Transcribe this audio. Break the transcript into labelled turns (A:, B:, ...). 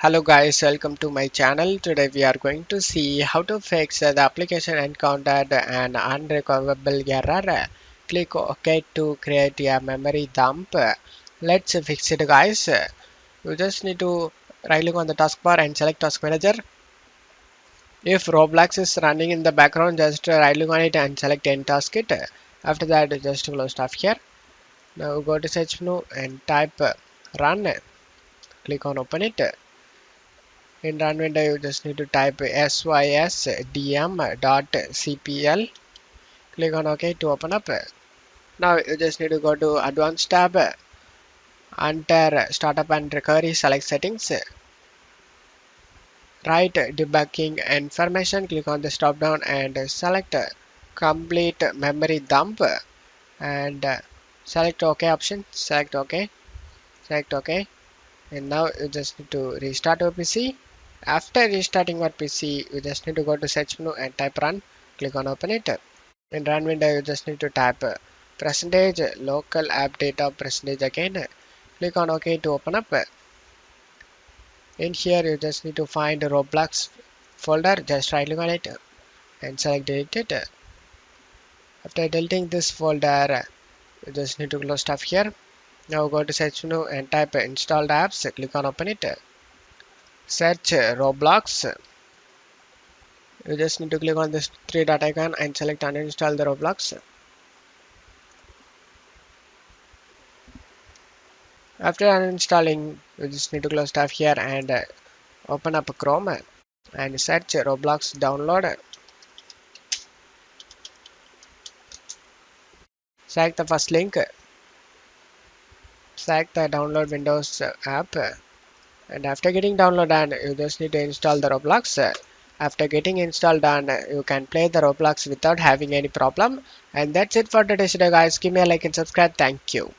A: Hello guys, welcome to my channel. Today we are going to see how to fix the application encountered an unrecoverable error. Click OK to create a memory dump. Let's fix it guys. You just need to right click on the taskbar and select task manager. If Roblox is running in the background, just right click on it and select end task it. After that just close stuff here. Now go to search menu and type run. Click on open it. In run window, you just need to type sysdm.cpl. Click on OK to open up. Now you just need to go to Advanced tab. Under Startup and Recovery, select Settings. Right debugging information. Click on this drop down and select Complete Memory Dump. And select OK option. Select OK. Select OK. And now you just need to restart your PC. After restarting your PC, you just need to go to search menu and type run. Click on open it. In run window, you just need to type percentage local app data percentage again. Click on OK to open up. In here, you just need to find the Roblox folder. Just right click on it and select delete it. After deleting this folder, you just need to close stuff here. Now go to search menu and type installed apps. Click on open it. Search Roblox. You just need to click on this three dot icon and select uninstall the Roblox. After uninstalling, you just need to close tab here and open up Chrome and search Roblox download. Select the first link. Select the download Windows app. And after getting download done, you just need to install the Roblox. After getting installed done, you can play the Roblox without having any problem. And that's it for today's video guys. Give me a like and subscribe. Thank you.